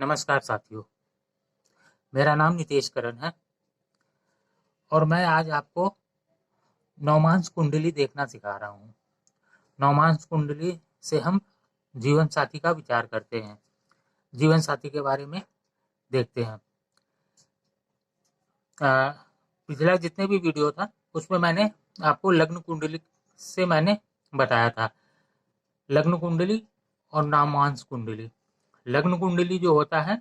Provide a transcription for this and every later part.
नमस्कार साथियों, मेरा नाम नितेश करण है और मैं आज आपको नवमांस कुंडली देखना सिखा रहा हूँ। नवमांस कुंडली से हम जीवन साथी का विचार करते हैं, जीवन साथी के बारे में देखते हैं। पिछला जितने भी वीडियो था उसमें मैंने आपको लग्न कुंडली से मैंने बताया था, लग्न कुंडली और नवमांस कुंडली। लग्न कुंडली जो होता है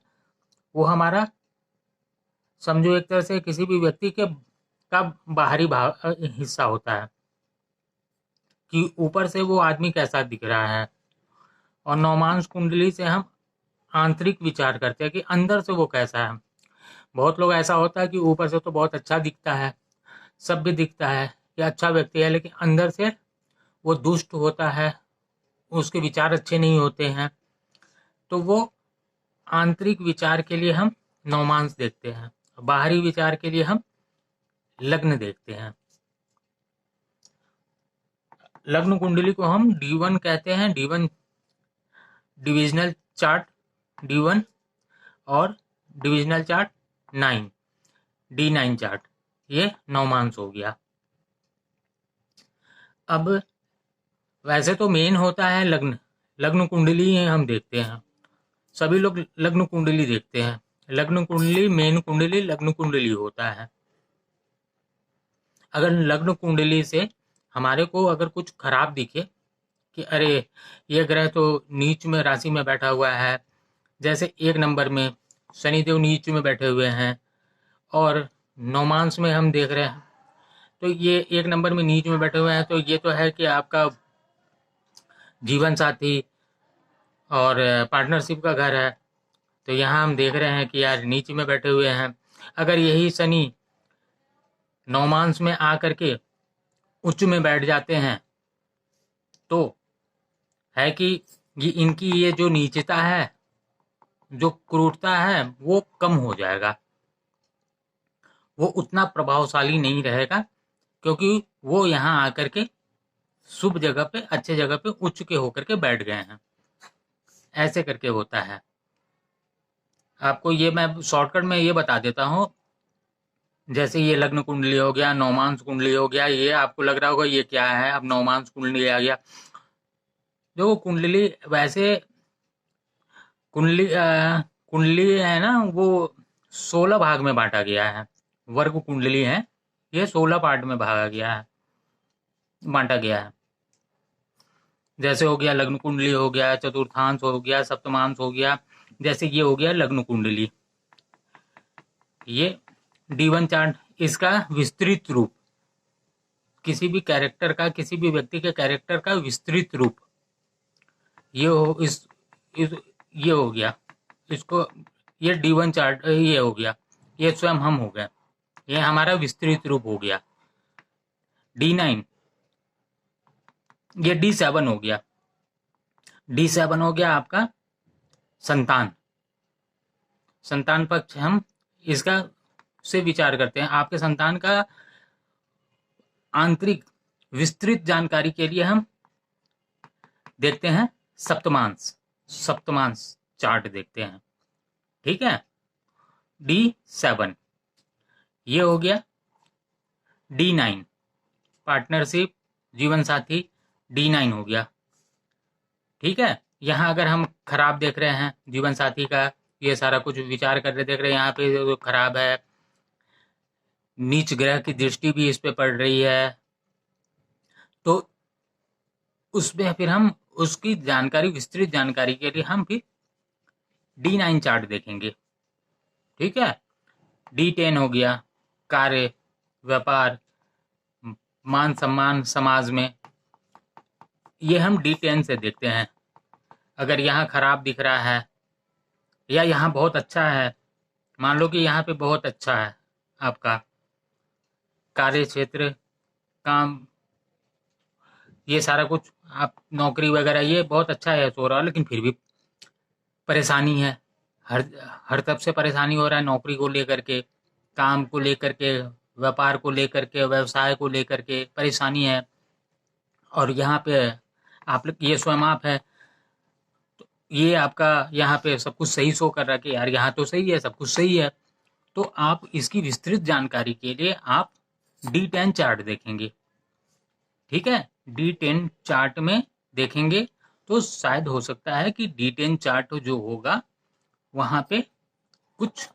वो हमारा समझो एक तरह से किसी भी व्यक्ति के का बाहरी भाग हिस्सा होता है कि ऊपर से वो आदमी कैसा दिख रहा है, और नवमांस कुंडली से हम आंतरिक विचार करते हैं कि अंदर से वो कैसा है। बहुत लोग ऐसा होता है कि ऊपर से तो बहुत अच्छा दिखता है, सभ्य दिखता है या अच्छा व्यक्ति है, लेकिन अंदर से वो दुष्ट होता है, उसके विचार अच्छे नहीं होते हैं। तो वो आंतरिक विचार के लिए हम नवमांस देखते हैं, बाहरी विचार के लिए हम लग्न देखते हैं। लग्न कुंडली को हम D1 कहते हैं, D1 डिविजनल चार्ट D1 और डिविजनल चार्ट 9 D9 चार्ट, ये नवमांस हो गया। अब वैसे तो मेन होता है लग्न, लग्न कुंडली हम देखते हैं, सभी लोग लग्न कुंडली देखते हैं। लग्न कुंडली मेन कुंडली लग्न कुंडली होता है। अगर लग्न कुंडली से हमारे को अगर कुछ खराब दिखे कि अरे ये ग्रह तो नीच में राशि में बैठा हुआ है, जैसे 1 नंबर में शनिदेव नीच में बैठे हुए हैं और नवमांस में हम देख रहे हैं, तो ये 1 नंबर में नीच में बैठे हुए हैं, तो ये तो है कि आपका जीवन साथी और पार्टनरशिप का घर है। तो यहाँ हम देख रहे हैं कि यार नीच में बैठे हुए हैं। अगर यही शनि नवमांस में आकर के उच्च में बैठ जाते हैं तो है कि ये इनकी ये जो नीचता है, जो क्रूरता है, वो कम हो जाएगा, वो उतना प्रभावशाली नहीं रहेगा, क्योंकि वो यहाँ आकर के शुभ जगह पे, अच्छे जगह पे उच्च के होकर के बैठ गए हैं। ऐसे करके होता है। आपको ये मैं शॉर्टकट में ये बता देता हूँ, जैसे ये लग्न कुंडली हो गया, नवमांस कुंडली हो गया, ये आपको लग रहा होगा ये क्या है, अब नवमांस कुंडली आ गया। जो कुंडली वैसे कुंडली कुंडली है ना, वो 16 भाग में बांटा गया है। वर्ग कुंडली है, ये 16 पार्ट में भागा गया है, बांटा गया है। जैसे हो गया लग्न कुंडली हो गया, चतुर्थांश हो गया, सप्तमांश हो गया, जैसे ये हो गया लग्न कुंडली। ये D1 चार्ट, इसका विस्तृत रूप, किसी भी कैरेक्टर का, किसी भी व्यक्ति के कैरेक्टर का विस्तृत रूप, ये हो इस ये हो गया। इसको ये D1 चार्ट ये हो गया, ये स्वयं हम हो गए, ये हमारा विस्तृत रूप हो गया। D9, ये D7 हो गया। D7 हो गया आपका संतान, संतान पक्ष। हम इसका से विचार करते हैं, आपके संतान का आंतरिक विस्तृत जानकारी के लिए हम देखते हैं सप्तमांश, सप्तमांश चार्ट देखते हैं। ठीक है, D7 ये हो गया। D9 पार्टनरशिप, जीवन साथी, D9 हो गया। ठीक है, यहाँ अगर हम खराब देख रहे हैं जीवन साथी का, ये सारा कुछ विचार कर रहे देख रहे हैं, यहाँ पे जो खराब है, नीच ग्रह की दृष्टि भी इस पे पड़ रही है, तो उसमें फिर हम उसकी जानकारी, विस्तृत जानकारी के लिए हम फिर D9 चार्ट देखेंगे। ठीक है, D10 हो गया कार्य, व्यापार, मान सम्मान समाज में, ये हम D10 से देखते हैं। अगर यहाँ खराब दिख रहा है या यहाँ बहुत अच्छा है, मान लो कि यहाँ पे बहुत अच्छा है आपका कार्य क्षेत्र, काम, ये सारा कुछ, आप नौकरी वगैरह, ये बहुत अच्छा है सो रहा, लेकिन फिर भी परेशानी है, हर हर तरफ से परेशानी हो रहा है, नौकरी को लेकर के, काम को लेकर के, व्यापार को लेकर के, व्यवसाय को लेकर के परेशानी है, और यहाँ पे आप ये स्वयं आप है, तो ये आपका यहाँ पे सब कुछ सही शो कर रहा है कि यार यहाँ तो सही है, सब कुछ सही है। तो आप इसकी विस्तृत जानकारी के लिए आप D10 चार्ट देखेंगे, ठीक है। D10 चार्ट में देखेंगे तो शायद हो सकता है कि D10 चार्ट जो होगा वहां पे कुछ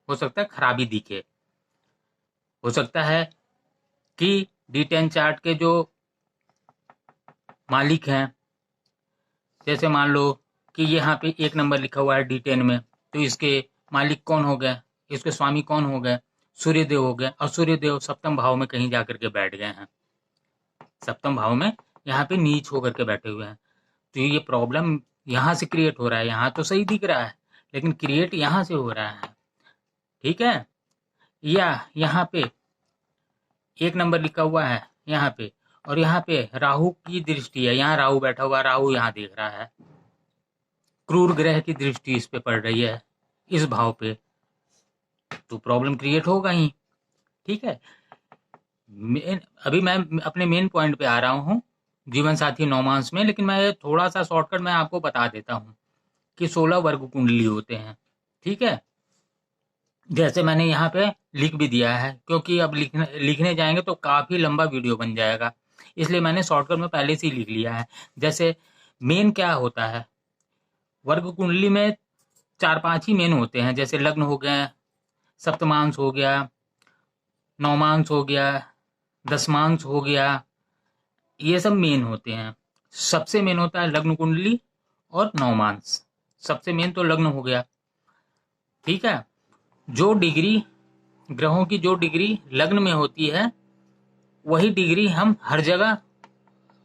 हो सकता है खराबी दिखे। हो सकता है कि D10 चार्ट के जो मालिक हैं, जैसे मान लो कि यहाँ पे 1 नंबर लिखा हुआ है D10 में, तो इसके मालिक कौन हो गए, इसके स्वामी कौन हो गए, सूर्यदेव हो गए, और सूर्यदेव सप्तम भाव में कहीं जाकर के बैठ गए हैं, सप्तम भाव में यहाँ पे नीच होकर के बैठे हुए हैं। तो ये प्रॉब्लम यहाँ से क्रिएट हो रहा है। यहाँ तो सही दिख रहा है लेकिन क्रिएट यहाँ से हो रहा है, ठीक है। या यहाँ पे 1 नंबर लिखा हुआ है यहाँ पे, और यहाँ पे राहु की दृष्टि है, यहाँ राहु बैठा हुआ, राहु यहाँ देख रहा है, क्रूर ग्रह की दृष्टि इस पे पड़ रही है, इस भाव पे, तो प्रॉब्लम क्रिएट होगा ही, ठीक है। अभी मैं अपने मेन पॉइंट पे आ रहा हूँ, जीवन साथी नौमांस में, लेकिन मैं थोड़ा सा शॉर्टकट में आपको बता देता हूँ कि 16 वर्ग कुंडली होते हैं, ठीक है। जैसे मैंने यहाँ पे लिख भी दिया है, क्योंकि अब लिखने जाएंगे तो काफी लंबा वीडियो बन जाएगा, इसलिए मैंने शॉर्टकट में पहले से ही लिख लिया है। जैसे मेन क्या होता है, वर्ग कुंडली में 4-5 ही मेन होते हैं, जैसे लग्न हो गए, सप्तमांश हो गया, नौमांश हो गया, दशमांश हो गया, ये सब मेन होते हैं। सबसे मेन होता है लग्न कुंडली और नौमांश, सबसे मेन तो लग्न हो गया, ठीक है। जो डिग्री ग्रहों की जो डिग्री लग्न में होती है वही डिग्री हम हर जगह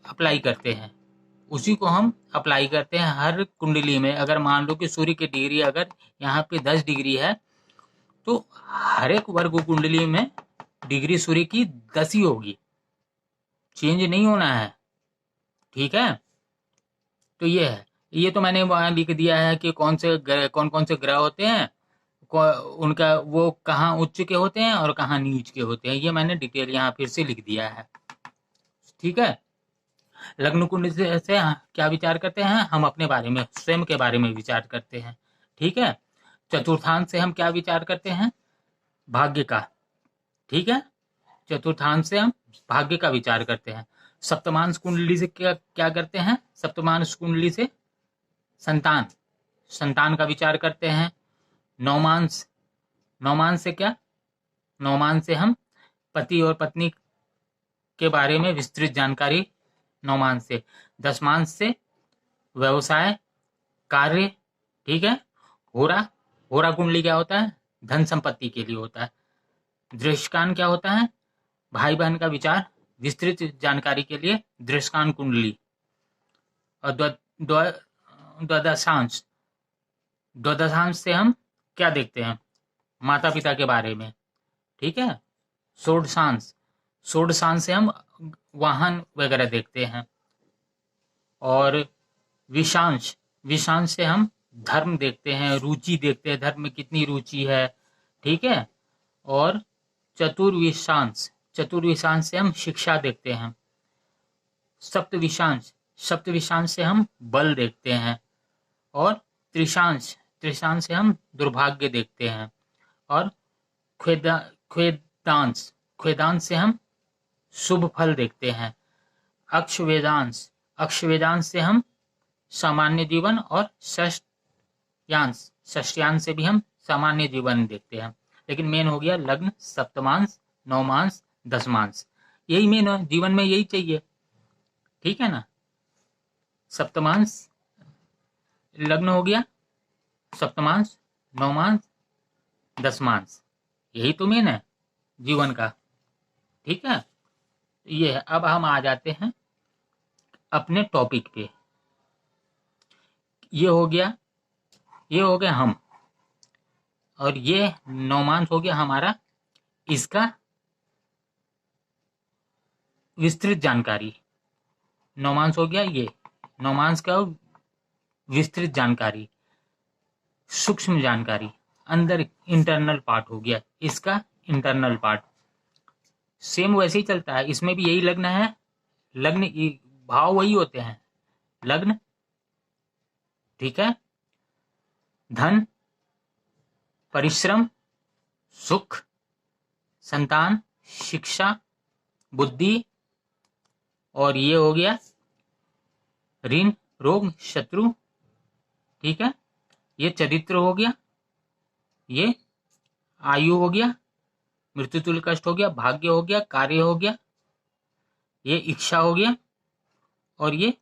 अप्लाई करते हैं, उसी को हम अप्लाई करते हैं हर कुंडली में। अगर मान लो कि सूर्य की डिग्री अगर यहाँ पे 10 डिग्री है तो हर एक वर्ग कुंडली में डिग्री सूर्य की 10 ही होगी, चेंज नहीं होना है, ठीक है। तो ये है, ये तो मैंने वहां लिख दिया है कि कौन कौन से ग्रह होते हैं, उनका वो कहाँ उच्च के होते हैं और कहाँ नीच के होते हैं, ये मैंने डिटेल यहाँ फिर से लिख दिया है, ठीक है। लग्न कुंडली से क्या विचार करते हैं हम, अपने बारे में, स्वयं के बारे में विचार करते हैं, ठीक है। चतुर्थांश से हम क्या विचार करते हैं, भाग्य का, ठीक है। चतुर्थांश से हम भाग्य का विचार करते हैं। सप्तमांश कुंडली से क्या क्या करते हैं, सप्तमांश कुंडली से संतान, संतान का विचार करते हैं। नौमांश, नौमांश से क्या, नौमांश से हम पति और पत्नी के बारे में विस्तृत जानकारी, नौमांश से। दशमांश से व्यवसाय, कार्य, ठीक है। होरा, होरा कुंडली क्या होता है, धन संपत्ति के लिए होता है। दृष्टकान क्या होता है, भाई बहन का विचार, विस्तृत जानकारी के लिए दृष्टकान कुंडली। और द्वादशांश, द्वादशांश से हम क्या देखते हैं, माता पिता के बारे में, ठीक है। षोडशांश, षोडशांश से हम वाहन वगैरह देखते हैं। और विषांश, विषांश से हम धर्म देखते हैं, रुचि देखते हैं, धर्म में कितनी रुचि है, ठीक है। और चतुर्विशांश, चतुर्विशांश से हम शिक्षा देखते हैं। सप्तविशांश, सप्तविशांश से हम बल देखते हैं। और त्रिशांश, त्रिशांश से हम दुर्भाग्य देखते हैं। और ख्वेदांश, ख्वेदांश से हम शुभ फल देखते हैं। अक्षवेदांश, अक्षवेदांश से हम सामान्य जीवन, और षष्ठयांश, षष्ठयांश से भी हम सामान्य जीवन देखते हैं। लेकिन मेन हो गया लग्न, सप्तमांश, नौमांश, दशमांश, यही मेन है जीवन में, यही चाहिए, ठीक है ना। सप्तमांश, लग्न हो गया, सप्तमांश, नौमांश, दशमांश, यही तो मेन है जीवन का, ठीक है। ये है। अब हम आ जाते हैं अपने टॉपिक पे। ये हो गया, ये हो गया हम, और ये नौमांश हो गया हमारा, इसका विस्तृत जानकारी। नौमांश हो गया ये, नौमांश का विस्तृत जानकारी, सूक्ष्म जानकारी, अंदर इंटरनल पार्ट हो गया इसका, इंटरनल पार्ट। सेम वैसे ही चलता है, इसमें भी यही लग्न है, लग्न भाव वही होते हैं, लग्न ठीक है। धन, परिश्रम, सुख, संतान, शिक्षा, बुद्धि, और ये हो गया ऋण, रोग, शत्रु। ठीक है, ये चरित्र हो गया, ये आयु हो गया, मृत्यु तुल्य कष्ट हो गया, भाग्य हो गया, कार्य हो गया, ये इच्छा हो गया, और ये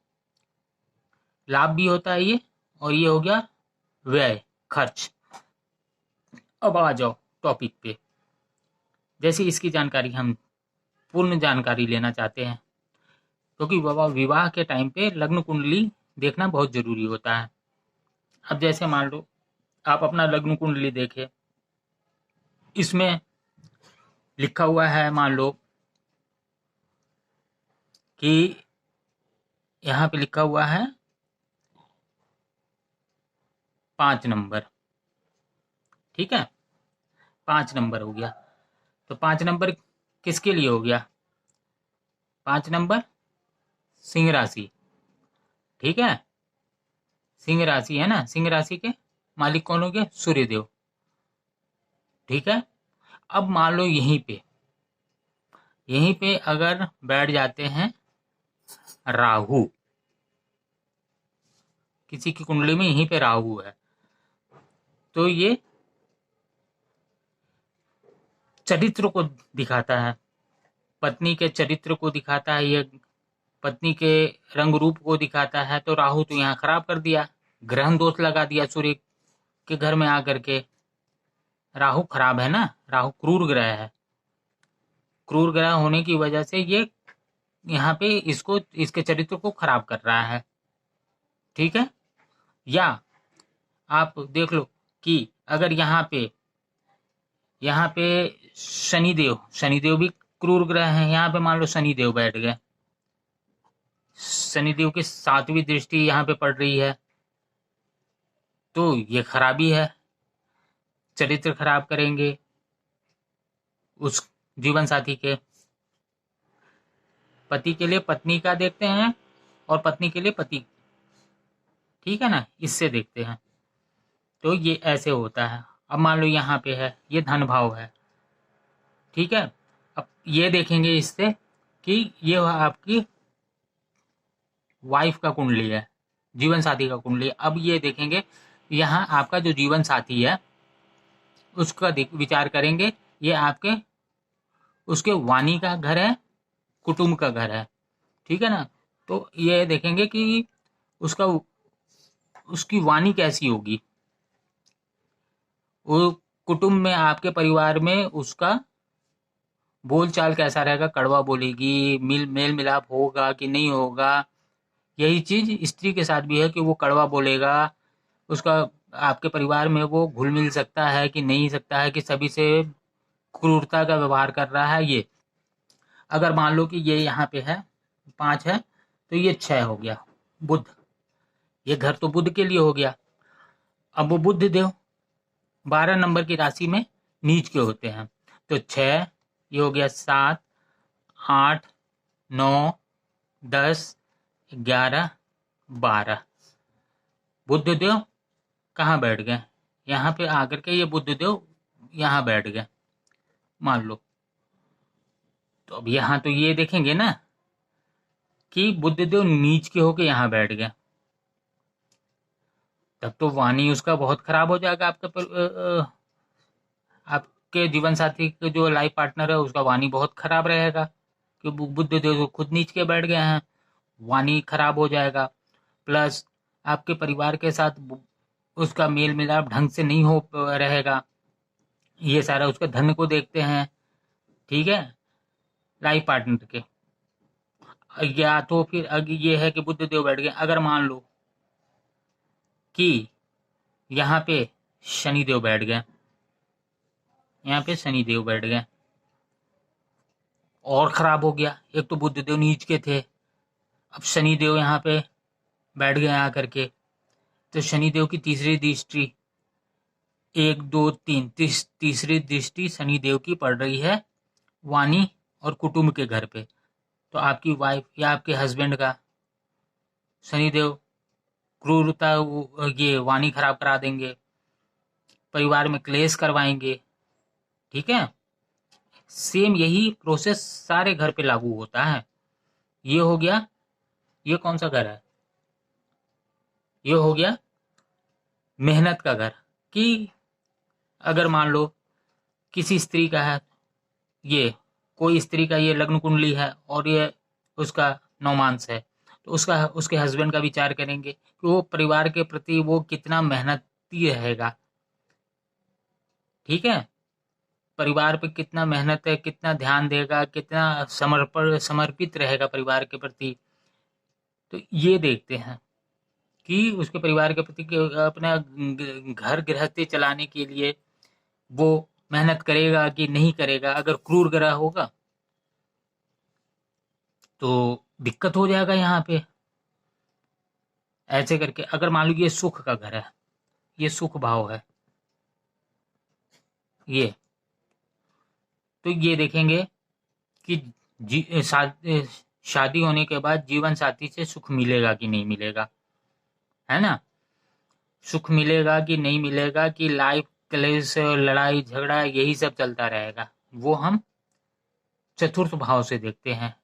लाभ भी होता है ये, और ये हो गया व्यय, खर्च। अब आ जाओ टॉपिक पे। जैसे इसकी जानकारी हम पूर्ण जानकारी लेना चाहते हैं, क्योंकि बाबा विवाह के टाइम पे लग्न कुंडली देखना बहुत जरूरी होता है। अब जैसे मान लो आप अपना लग्न कुंडली देखे, इसमें लिखा हुआ है, मान लो कि यहाँ पे लिखा हुआ है 5 नंबर। ठीक है, 5 नंबर हो गया। तो 5 नंबर किसके लिए हो गया? 5 नंबर सिंह राशि। ठीक है, सिंह राशि है ना, सिंह राशि के मालिक कौन हो गया? सूर्यदेव। ठीक है, अब मान लो यहीं पे अगर बैठ जाते हैं राहु, किसी की कुंडली में यहीं पे राहु है, तो ये चरित्र को दिखाता है, पत्नी के चरित्र को दिखाता है, ये पत्नी के रंग रूप को दिखाता है। तो राहु तो यहाँ खराब कर दिया, ग्रहण दोष लगा दिया सूर्य के घर में आकर के। राहु खराब है ना, राहु क्रूर ग्रह है। क्रूर ग्रह होने की वजह से ये यहाँ पे इसको, इसके चरित्र को खराब कर रहा है। ठीक है, या आप देख लो कि अगर यहाँ पे शनिदेव भी क्रूर ग्रह है। यहाँ पे मान लो शनिदेव बैठ गए, शनिदेव की 7वीं दृष्टि यहाँ पे पड़ रही है, तो ये खराबी है, चरित्र खराब करेंगे उस जीवन साथी के। पति के लिए पत्नी का देखते हैं और पत्नी के लिए पति, ठीक है ना, इससे देखते हैं। तो ये ऐसे होता है। अब मान लो यहाँ पे है, ये धन भाव है। ठीक है, अब ये देखेंगे इससे कि ये आपकी वाइफ का कुंडली है, जीवन साथी का कुंडली। अब ये देखेंगे यहाँ आपका जो जीवन साथी है उसका विचार करेंगे, ये आपके उसके वाणी का घर है, कुटुंब का घर है। ठीक है ना, तो ये देखेंगे कि उसकी वाणी कैसी होगी, वो कुटुंब में, आपके परिवार में उसका बोल चाल कैसा रहेगा, कड़वा बोलेगी, मेल मिलाप होगा कि नहीं होगा। यही चीज स्त्री के साथ भी है कि वो कड़वा बोलेगा, उसका आपके परिवार में वो घुल मिल सकता है कि नहीं सकता है, कि सभी से क्रूरता का व्यवहार कर रहा है। ये अगर मान लो कि ये यहाँ पे है 5 है, तो ये 6 हो गया बुध, ये घर तो बुध के लिए हो गया। अब वो बुध देव 12 नंबर की राशि में नीच के होते हैं, तो 6, ये हो गया 7, 8, 9, 10, 11, 12। बुध देव कहाँ बैठ गए? यहाँ पे आकर के ये बुध देव यहाँ बैठ गए मान लो। तो अब यहाँ तो ये देखेंगे ना कि बुध देव नीच के होके यहाँ बैठ गए, तब तो वाणी उसका बहुत खराब हो जाएगा। आपके जीवन साथी के जो लाइफ पार्टनर है उसका वाणी बहुत खराब रहेगा, कि बुध देव खुद नीच के बैठ गए हैं, वाणी खराब हो जाएगा। प्लस आपके परिवार के साथ उसका मेल मिलाप ढंग से नहीं हो रहेगा। ये सारा उसके धन को देखते हैं। ठीक है, लाइफ पार्टनर के। या तो फिर अगर ये है कि बुध देव बैठ गए, अगर मान लो कि यहाँ पे शनिदेव बैठ गए, यहाँ पे शनिदेव बैठ गए, और खराब हो गया। एक तो बुध देव नीच के थे, अब शनिदेव यहाँ पे बैठ गए आकर के, तो शनिदेव की तीसरी दृष्टि, 1, 2, 3, तीसरी दृष्टि शनिदेव की पड़ रही है वाणी और कुटुंब के घर पे। तो आपकी वाइफ या आपके हस्बैंड का शनिदेव क्रूरता, ये वाणी खराब करा देंगे, परिवार में क्लेश करवाएंगे। ठीक है, सेम यही प्रोसेस सारे घर पे लागू होता है। ये हो गया, ये कौन सा घर है, ये हो गया मेहनत का घर। कि अगर मान लो किसी स्त्री का है, ये कोई स्त्री का ये लग्न कुंडली है और ये उसका नौमांस है, तो उसका उसके हस्बैंड का विचार करेंगे कि वो परिवार के प्रति वो कितना मेहनती रहेगा। ठीक है, परिवार पे कितना मेहनत है, कितना ध्यान देगा, कितना समर्पित रहेगा परिवार के प्रति। तो ये देखते हैं कि उसके परिवार के प्रति अपना घर गृहस्थी चलाने के लिए वो मेहनत करेगा कि नहीं करेगा। अगर क्रूर ग्रह होगा तो दिक्कत हो जाएगा यहाँ पे। ऐसे करके अगर मान लो ये सुख का घर है, ये सुख भाव है, ये तो ये देखेंगे कि शादी होने के बाद जीवन साथी से सुख मिलेगा कि नहीं मिलेगा, है ना। सुख मिलेगा कि नहीं मिलेगा, कि लाइफ क्लेश, लड़ाई झगड़ा यही सब चलता रहेगा, वो हम चतुर्थ भाव से देखते हैं।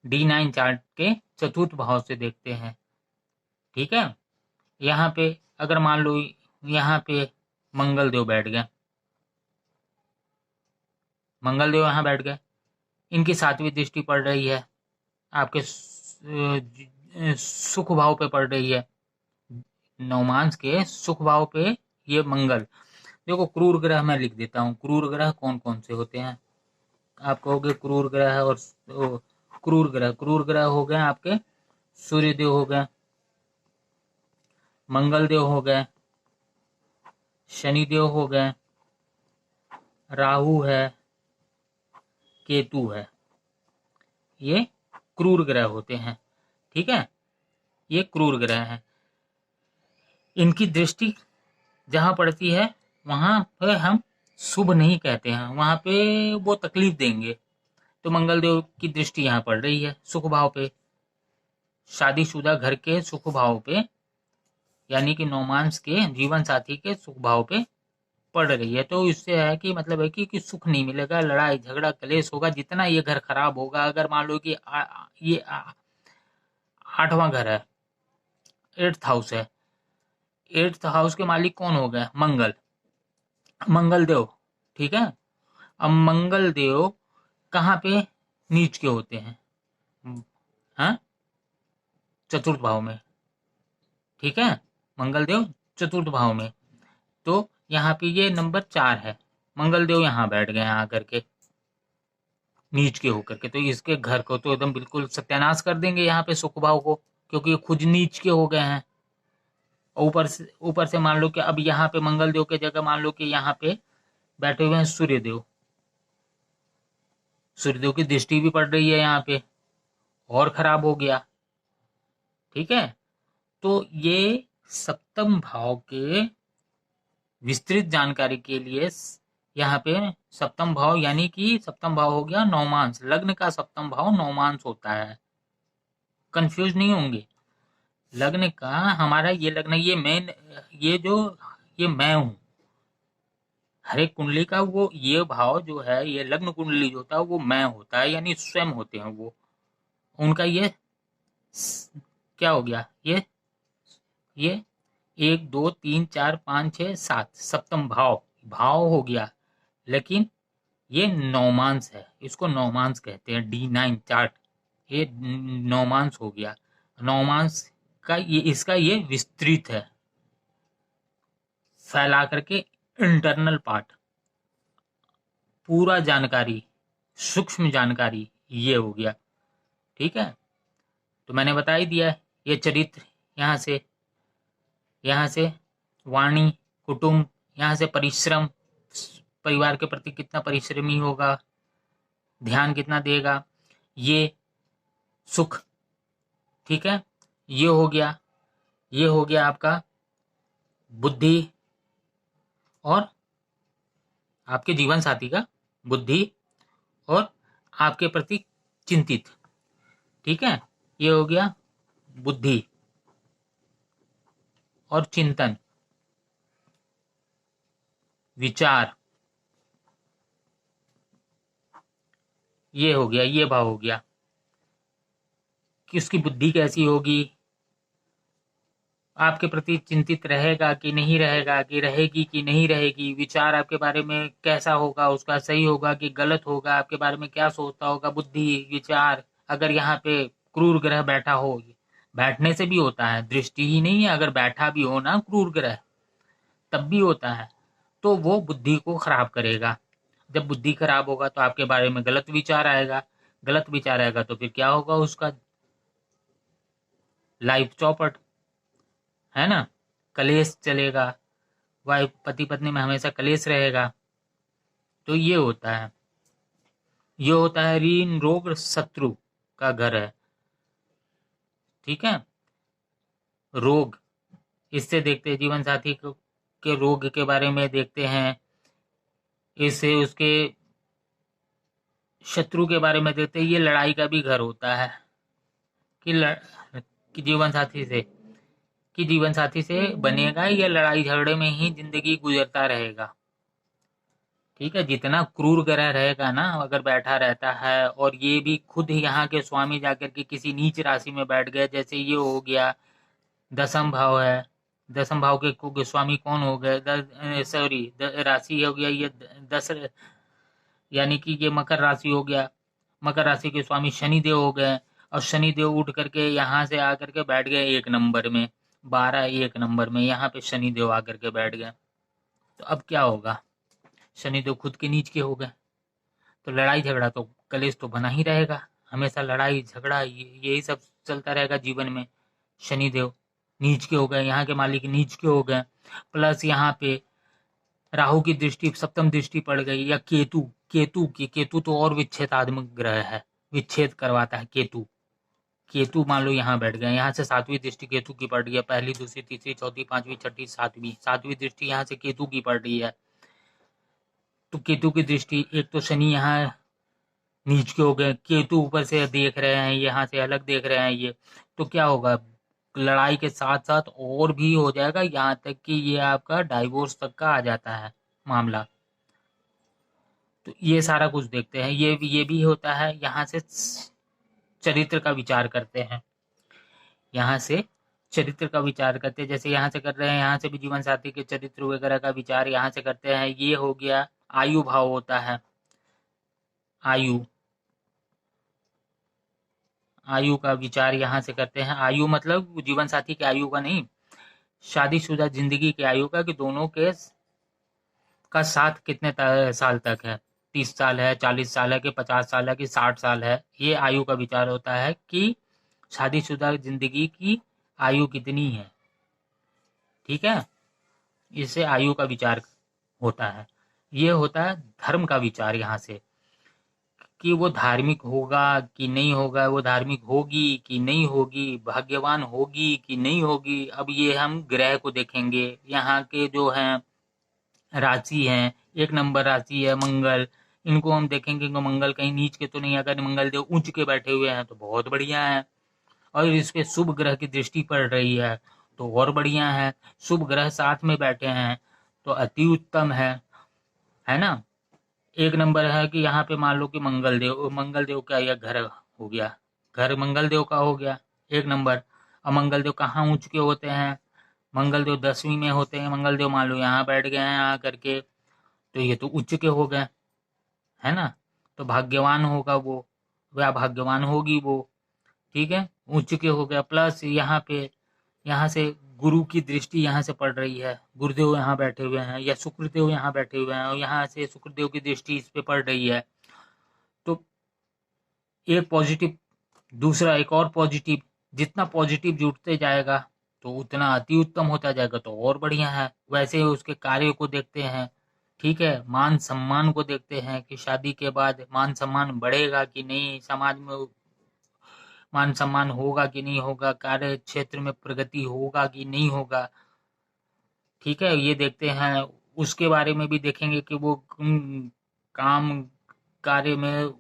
D9 चार्ट के चतुर्थ भाव से देखते हैं। ठीक है, यहाँ पे अगर मान लो यहाँ पे मंगल देव बैठ गए, मंगल देव यहाँ बैठ गए, इनकी 7वीं दृष्टि पड़ रही है, आपके सुख भाव पे पड़ रही है, नवमांस के सुख भाव पे ये मंगल। देखो क्रूर ग्रह मैं लिख देता हूँ, क्रूर ग्रह कौन कौन से होते हैं। आप कहोगे क्रूर ग्रह और क्रूर ग्रह हो गए आपके सूर्य देव हो गए, मंगल देव हो गए, शनि देव हो गए, राहु है, केतु है, ये क्रूर ग्रह होते हैं। ठीक है, ये क्रूर ग्रह हैं। इनकी दृष्टि जहां पड़ती है वहां पे हम शुभ नहीं कहते हैं, वहां पे वो तकलीफ देंगे। तो मंगल देव की दृष्टि यहाँ पड़ रही है सुख भाव पे, शादीशुदा घर के सुख भाव पे, यानी कि नौमांस के जीवन साथी के सुख भाव पे पड़ रही है। तो इससे है कि मतलब है कि सुख नहीं मिलेगा, लड़ाई झगड़ा क्लेश होगा। जितना ये घर खराब होगा, अगर मान लो कि ये 8वां घर है, 8th हाउस है, 8th हाउस के मालिक कौन हो गए, मंगल, मंगल देव। ठीक है, अब मंगल देव कहाँ पे नीच के होते हैं, हाँ, चतुर्थ भाव में। ठीक है, मंगल देव चतुर्थ भाव में, तो यहाँ पे ये नंबर 4 है, मंगल देव यहाँ बैठ गए हैं आकर के नीच के होकर के। तो इसके घर को तो एकदम बिल्कुल सत्यानाश कर देंगे यहाँ पे सुख भाव को, क्योंकि ये खुद नीच के हो गए हैं। ऊपर से मान लो कि अब यहाँ पे मंगल देव के जगह मान लो कि यहाँ पे बैठे हुए हैं सूर्यदेव, सूर्यदेव की दृष्टि भी पड़ रही है यहाँ पे, और खराब हो गया। ठीक है, तो ये सप्तम भाव के विस्तृत जानकारी के लिए यहाँ पे सप्तम भाव, यानी कि सप्तम भाव हो गया नौमांस, लग्न का सप्तम भाव नौमांस होता है। कंफ्यूज नहीं होंगे, लग्न का हमारा ये लग्न, ये मैं, ये मैं हूं, हर एक कुंडली का वो ये भाव जो है, ये लग्न कुंडली जो होता है वो मैं होता है, यानी स्वयं होते हैं वो। उनका ये क्या हो गया, ये 1 2 3 4 5 6 7 सप्तम भाव भाव हो गया, लेकिन ये नौमांस है, इसको नौमांस कहते हैं। D9 चार्ट ये नौमांस हो गया। नौमांस का ये, इसका ये विस्तृत है, फैला करके इंटरनल पार्ट, पूरा जानकारी, सूक्ष्म जानकारी ये हो गया। ठीक है, तो मैंने बता ही दिया है। ये चरित्र यहाँ से वाणी, कुटुंब, यहाँ से परिश्रम, परिवार के प्रति कितना परिश्रमी होगा, ध्यान कितना देगा, ये सुख। ठीक है, ये हो गया आपका बुद्धि, और आपके जीवन साथी का बुद्धि और आपके प्रति चिंतित। ठीक है, ये हो गया बुद्धि। और चिंतन, विचार, ये हो गया, ये भाव हो गया कि उसकी बुद्धि कैसी होगी, आपके प्रति चिंतित रहेगा कि नहीं रहेगा, कि रहेगी कि नहीं रहेगी, विचार आपके बारे में कैसा होगा, उसका सही होगा कि गलत होगा, आपके बारे में क्या सोचता होगा, बुद्धि, विचार। अगर यहाँ पे क्रूर ग्रह बैठा हो, बैठने से भी होता है, दृष्टि ही नहीं है, अगर बैठा भी हो ना क्रूर ग्रह तब भी होता है, तो वो बुद्धि को खराब करेगा। जब बुद्धि खराब होगा तो आपके बारे में गलत विचार आएगा, गलत विचार आएगा तो फिर क्या होगा, उसका लाइफ चौपट, है ना, कलेश चलेगा, वाइफ पति पत्नी में हमेशा कलेश रहेगा। तो ये होता है, ये होता है ऋण रोग शत्रु का घर है। ठीक है, रोग, इससे देखते हैं जीवन साथी के रोग के बारे में देखते हैं, इससे उसके शत्रु के बारे में देखते हैं। ये लड़ाई का भी घर होता है कि कि जीवन साथी से बनेगा या लड़ाई झगड़े में ही जिंदगी गुजरता रहेगा। ठीक है, जितना क्रूर ग्रह रहेगा ना अगर बैठा रहता है, और ये भी खुद ही यहाँ के स्वामी जाकर के किसी नीच राशि में बैठ गए, जैसे ये हो गया दसम भाव है, दसम भाव के स्वामी कौन हो गए, सॉरी राशि हो गया ये 10, यानी कि ये मकर राशि हो गया, मकर राशि के स्वामी शनिदेव हो गए, और शनिदेव उठ करके यहाँ से आकर के बैठ गए 1 नंबर में, 12 1 नंबर में यहाँ पे शनिदेव आकर के बैठ गए। तो अब क्या होगा, शनिदेव खुद के नीच के हो गए, तो लड़ाई झगड़ा तो कलेश तो बना ही रहेगा, हमेशा लड़ाई झगड़ा यही सब चलता रहेगा जीवन में। शनिदेव नीच के हो गए, यहाँ के मालिक नीच के हो गए, प्लस यहाँ पे राहु की दृष्टि, सप्तम दृष्टि पड़ गई, या केतु तो और विच्छेदात्मक ग्रह है, विच्छेद करवाता है केतु। केतु मान लो यहाँ बैठ गए, यहाँ से 7वीं दृष्टि केतु की पड़ रही है, पहली दूसरी तीसरी चौथी पांचवी छठी सातवीं दृष्टि यहाँ से केतु की पड़ रही है। तो केतु की दृष्टि, एक तो शनि यहाँ नीच के हो गए, केतु ऊपर से देख रहे हैं, यहाँ से अलग देख रहे हैं ये, तो क्या होगा, लड़ाई के साथ साथ और भी हो जाएगा, यहाँ तक कि ये आपका डाइवोर्स तक का आ जाता है मामला। तो ये सारा कुछ देखते हैं, ये भी होता है। यहाँ से चरित्र का विचार करते हैं, यहाँ से चरित्र का विचार करते हैं, जैसे यहाँ से कर रहे हैं, यहाँ से भी जीवन साथी के चरित्र वगैरह का विचार यहाँ से करते हैं। ये हो गया आयु भाव होता है, आयु, आयु का विचार यहाँ से करते हैं। आयु मतलब जीवन साथी की आयु का नहीं, शादीशुदा जिंदगी की आयु का, कि दोनों के का साथ कितने साल तक है, 30 साल है, 40 साल है, कि 50 साल है, कि 60 साल है। ये आयु का विचार होता है कि शादीशुदा जिंदगी की आयु कितनी है। ठीक है, इससे आयु का विचार होता है। ये होता है धर्म का विचार यहाँ से, कि वो धार्मिक होगा कि नहीं होगा, वो धार्मिक होगी कि नहीं होगी, भाग्यवान होगी कि नहीं होगी। अब ये हम ग्रह को देखेंगे, यहाँ के जो हैं राशि हैं, 1 नंबर राशि है मंगल, इनको हम देखेंगे कि मंगल कहीं नीच के तो नहीं, अगर मंगल देव ऊंच के बैठे हुए हैं तो बहुत बढ़िया है, और इस पे शुभ ग्रह की दृष्टि पड़ रही है तो और बढ़िया है, शुभ ग्रह साथ में बैठे हैं तो अति उत्तम है ना। 1 नंबर है कि यहाँ पे मान लो कि मंगल देव का यह घर हो गया, घर मंगल देव का हो गया 1 नंबर। अब मंगल देव कहाँ ऊंच के होते हैं, मंगल देव 10वीं में होते हैं, मंगल देव मान लो यहाँ बैठ गए हैं आकर के, तो ये तो उच्च के हो गए, है ना। तो भाग्यवान होगा वो, वह भाग्यवान होगी वो, ठीक है, उच्च के हो गया। प्लस यहाँ पे, यहाँ से गुरु की दृष्टि यहाँ से पड़ रही है, गुरुदेव यहाँ बैठे हुए हैं, या शुक्रदेव यहाँ बैठे हुए हैं, और यहाँ से शुक्रदेव की दृष्टि इस पे पड़ रही है। तो एक पॉजिटिव, दूसरा एक और पॉजिटिव, जितना पॉजिटिव जुड़ते जाएगा तो उतना अति उत्तम होता जाएगा, तो और बढ़िया है। वैसे ही उसके कार्य को देखते हैं, ठीक है, मान सम्मान को देखते हैं कि शादी के बाद मान सम्मान बढ़ेगा कि नहीं, समाज में मान सम्मान होगा कि नहीं होगा, कार्य क्षेत्र में प्रगति होगा कि नहीं होगा। ठीक है, ये देखते हैं। उसके बारे में भी देखेंगे कि वो काम कार्य में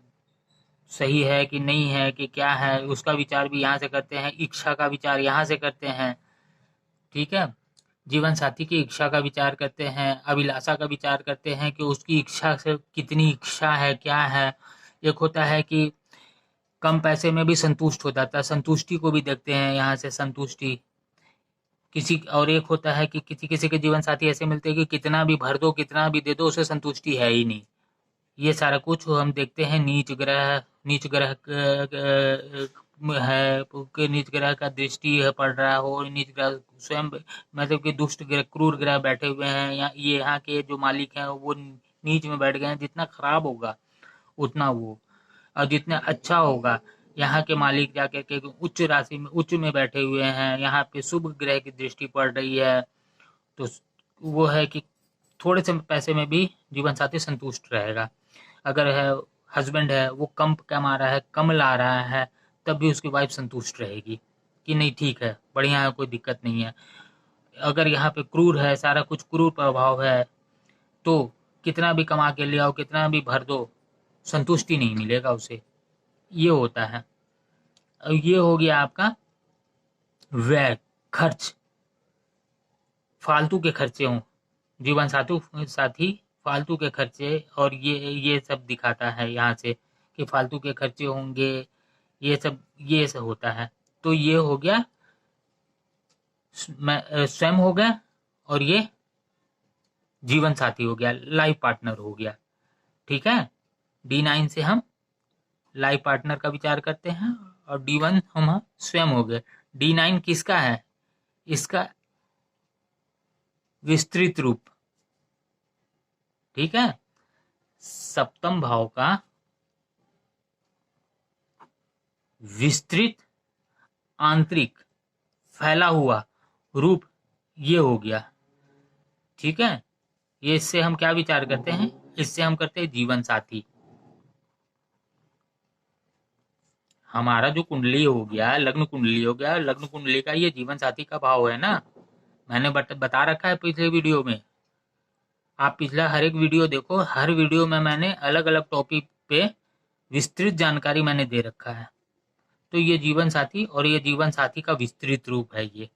सही है कि नहीं है, कि क्या है, उसका विचार भी यहाँ से करते हैं। इच्छा का विचार यहाँ से करते हैं। ठीक है, जीवन साथी की इच्छा का विचार करते हैं, अभिलाषा का विचार करते हैं कि उसकी इच्छा से कितनी इच्छा है, क्या है। एक होता है कि कम पैसे में भी संतुष्ट हो जाता है, संतुष्टि को भी देखते हैं यहाँ से, संतुष्टि किसी। और एक होता है कि किसी किसी के जीवन साथी ऐसे मिलते हैं कि कितना भी भर दो, कितना भी दे दो, उसे संतुष्टि है ही नहीं। ये सारा कुछ हम देखते हैं नीच ग्रह है कि नीच ग्रह का दृष्टि है पड़ रहा हो, नीच ग्रह स्वयं मतलब कि दुष्ट ग्रह, क्रूर ग्रह बैठे हुए हैं। ये यहाँ के जो मालिक हैं वो नीच में बैठ गए हैं। जितना खराब होगा उतना वो, और जितना अच्छा होगा, यहाँ के मालिक जाके के उच्च राशि में, उच्च में बैठे हुए हैं, यहाँ पे शुभ ग्रह की दृष्टि पड़ रही है। तो वो है कि थोड़े से पैसे में भी जीवन साथी संतुष्ट रहेगा। अगर है हस्बैंड है वो कम कमा रहा है, कम ला रहा है, तब भी उसकी वाइफ संतुष्ट रहेगी कि नहीं ठीक है, बढ़िया है, कोई दिक्कत नहीं है। अगर यहाँ पे क्रूर है, सारा कुछ क्रूर प्रभाव है, तो कितना भी कमा के ले आओ, कितना भी भर दो, संतुष्टि नहीं मिलेगा उसे। ये होता है। और ये हो गया आपका व्यय, खर्च, फालतू के खर्चे हों, जीवन साथी फालतू के खर्चे, और ये सब दिखाता है यहाँ से कि फालतू के खर्चे होंगे, ये सब होता है। तो ये हो गया स्वयं हो गया, और ये जीवन साथी हो गया, लाइफ पार्टनर हो गया। ठीक है, D9 से हम लाइफ पार्टनर का विचार करते हैं, और D1 हम स्वयं हो गए। D9 किसका है? इसका विस्तृत रूप। ठीक है, सप्तम भाव का विस्तृत, आंतरिक, फैला हुआ रूप ये हो गया। ठीक है, ये इससे हम क्या विचार करते हैं? इससे हम करते हैं जीवन साथी। हमारा जो कुंडली हो गया, लग्न कुंडली हो गया, लग्न कुंडली का ये जीवन साथी का भाव है ना। मैंने बता रखा है पिछले वीडियो में। आप पिछला हर एक वीडियो देखो, हर वीडियो में मैंने अलग अलग टॉपिक पे विस्तृत जानकारी मैंने दे रखा है। तो ये जीवन साथी, और ये जीवन साथी का विस्तृत रूप है ये।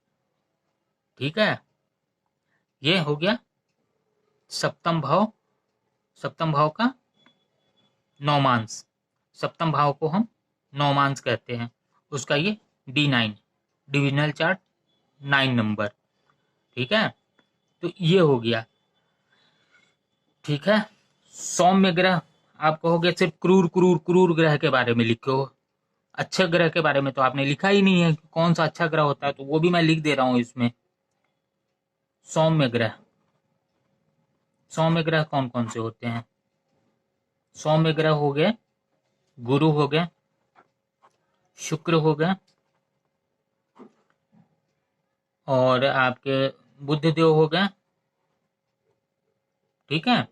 ठीक है, ये हो गया सप्तम भाव, सप्तम भाव का नौमांस। सप्तम भाव को हम नौमांस कहते हैं। उसका ये D9 डिविजनल चार्ट 9 नंबर। ठीक है, तो ये हो गया। ठीक है, सौम्य ग्रह, आप कहोगे सिर्फ क्रूर क्रूर क्रूर ग्रह के बारे में लिखो, अच्छे ग्रह के बारे में तो आपने लिखा ही नहीं है। कौन सा अच्छा ग्रह होता है, तो वो भी मैं लिख दे रहा हूं इसमें। सौम्य ग्रह, सौम्य ग्रह कौन कौन से होते हैं? सौम्य ग्रह हो गए, गुरु हो गए, शुक्र हो गए, और आपके बुध देव हो गए। ठीक है,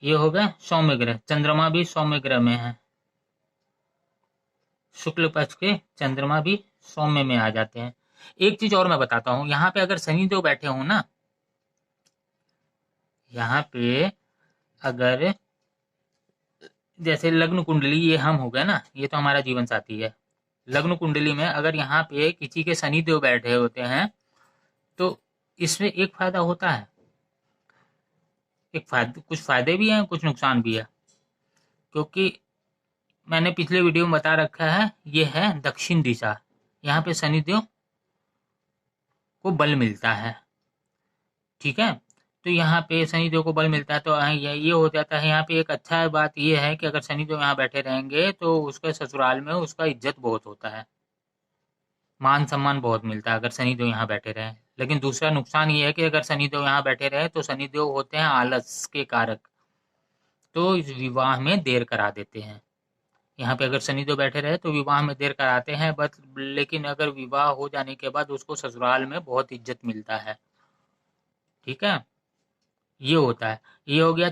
ये हो गए सौम्य ग्रह। चंद्रमा भी सौम्य ग्रह में है, शुक्ल पक्ष के चंद्रमा भी सौम्य में आ जाते हैं। एक चीज और मैं बताता हूं, यहाँ पे अगर शनिदेव बैठे हो ना, यहाँ पे अगर जैसे लग्न कुंडली, ये हम हो गए ना, ये तो हमारा जीवन साथी है। लग्न कुंडली में अगर यहाँ पे किसी के शनिदेव बैठे होते हैं, तो इसमें एक फायदा होता है, कुछ फायदे भी हैं, कुछ नुकसान भी है। क्योंकि मैंने पिछले वीडियो में बता रखा है, ये है दक्षिण दिशा, यहाँ पे शनिदेव को बल मिलता है। ठीक है, तो यहाँ पे शनिदेव को बल मिलता है, तो ये हो जाता है। यहाँ पे एक अच्छा बात ये है कि अगर शनिदेव यहाँ बैठे रहेंगे तो उसके ससुराल में उसका इज्जत बहुत होता है, मान सम्मान बहुत मिलता है अगर शनिदेव यहाँ बैठे रहे। लेकिन दूसरा नुकसान ये है कि अगर शनिदेव यहाँ बैठे रहे तो शनिदेव होते हैं आलस के कारक, तो इस विवाह में देर करा देते हैं। यहाँ पे अगर शनिदेव बैठे रहे तो विवाह में देर कराते हैं, बस। लेकिन अगर विवाह हो जाने के बाद उसको ससुराल में बहुत इज्जत मिलता है। ठीक है, ये होता है। ये हो गया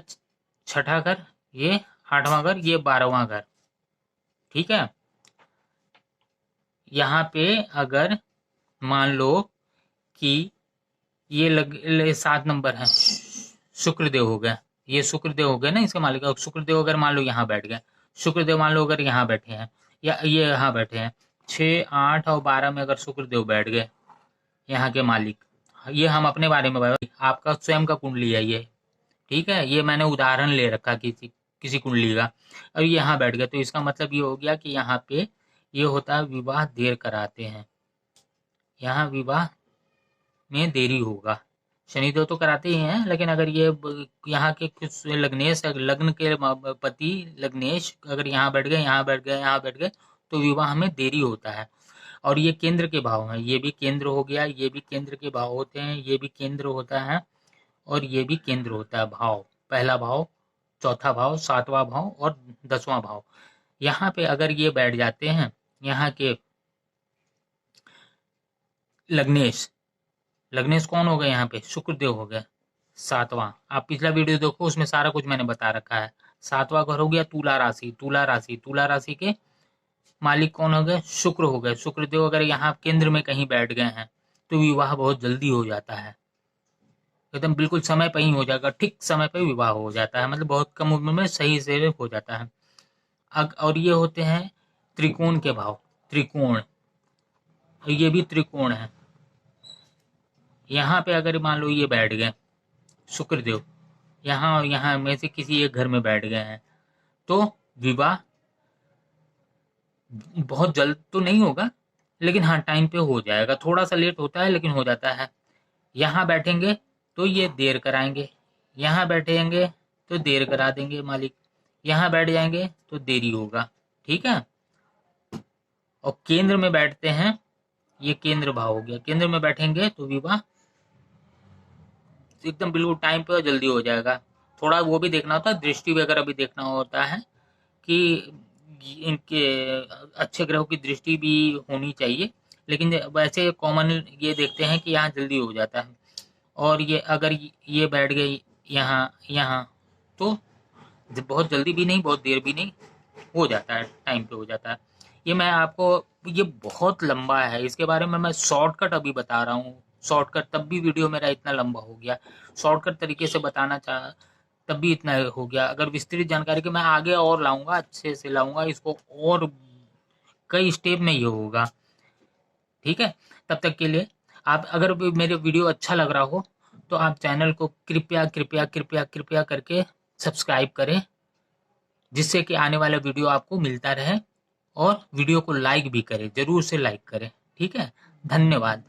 छठा घर, ये 8वां घर, ये 12वां घर। ठीक है, यहाँ पे अगर मान लो कि ये 7 नंबर है, शुक्रदेव हो गया, ये शुक्रदेव हो गए ना इसके मालिक। शुक्रदेव अगर मान लो यहाँ बैठ गए, शुक्रदेव मान लो अगर यहाँ बैठे हैं, या ये यहाँ बैठे हैं, 6, 8 और 12 में अगर शुक्रदेव बैठ गए, यहाँ के मालिक ये हम अपने बारे में आपका स्वयं का कुंडली है ये, ठीक है, ये मैंने उदाहरण ले रखा किसी किसी कुंडली का। अब यहाँ बैठ गया तो इसका मतलब ये हो गया कि यहाँ पे ये होता है विवाह देर कराते हैं, यहाँ विवाह में देरी होगा। शनिदेव तो कराते ही हैं, लेकिन अगर ये यहाँ के कुछ लग्नेश, लग्न के पति लग्नेश अगर यहाँ बैठ गए, यहाँ बैठ गए, यहाँ बैठ गए, तो विवाह में देरी होता है। और ये केंद्र के भाव हैं, ये भी केंद्र हो गया, ये भी केंद्र के भाव होते हैं, ये भी केंद्र होता है और ये भी केंद्र होता है भाव। पहला भाव, चौथा भाव, सातवां भाव और 10वां भाव। यहाँ पे अगर ये बैठ जाते हैं, यहाँ के लग्नेश, लग्नेश कौन हो गए यहाँ पे, शुक्रदेव हो गए। सातवां, आप पिछला वीडियो देखो, उसमें सारा कुछ मैंने बता रखा है। सातवां घर हो गया तुला राशि, तुला राशि, तुला राशि के मालिक कौन हो गए, शुक्र हो गए। शुक्रदेव अगर यहाँ केंद्र में कहीं बैठ गए हैं तो विवाह बहुत जल्दी हो जाता है, एकदम बिल्कुल समय पर ही हो जाएगा, ठीक समय पर विवाह हो जाता है, मतलब बहुत कम उम्र में सही से हो जाता है। और ये होते हैं त्रिकोण के भाव, त्रिकोण, ये भी त्रिकोण है। यहाँ पे अगर मान लो ये बैठ गए शुक्रदेव, यहाँ और यहाँ में से किसी एक घर में बैठ गए हैं, तो विवाह बहुत जल्द तो नहीं होगा, लेकिन हाँ टाइम पे हो जाएगा, थोड़ा सा लेट होता है लेकिन हो जाता है। यहाँ बैठेंगे तो ये देर कराएंगे, यहाँ बैठेंगे तो देर करा देंगे मालिक, यहाँ बैठ जाएंगे तो देरी होगा, ठीक है। और केंद्र में बैठते हैं, ये केंद्र भाव हो गया, केंद्र में बैठेंगे तो विवाह एकदम बिल्कुल टाइम पे और जल्दी हो जाएगा। थोड़ा वो भी देखना होता है, दृष्टि वगैरह भी देखना होता है कि इनके अच्छे ग्रहों की दृष्टि भी होनी चाहिए, लेकिन वैसे कॉमन ये देखते हैं कि यहाँ जल्दी हो जाता है। और ये अगर ये बैठ गई यहाँ यहाँ, तो बहुत जल्दी भी नहीं, बहुत देर भी नहीं, हो जाता है, टाइम पे हो जाता है। ये मैं आपको, ये बहुत लंबा है, इसके बारे में मैं शॉर्टकट अभी बता रहा हूँ, शॉर्टकट, तब भी वीडियो मेरा इतना लंबा हो गया, शॉर्टकट तरीके से बताना चाह तब भी इतना हो गया। अगर विस्तृत जानकारी के मैं आगे और लाऊंगा, अच्छे से लाऊंगा इसको, और कई स्टेप में ये होगा, ठीक है। तब तक के लिए आप, अगर मेरे वीडियो अच्छा लग रहा हो तो आप चैनल को कृपया कृपया कृपया कृपया करके सब्सक्राइब करें, जिससे कि आने वाला वीडियो आपको मिलता रहे, और वीडियो को लाइक भी करें, जरूर से लाइक करें, ठीक है। धन्यवाद।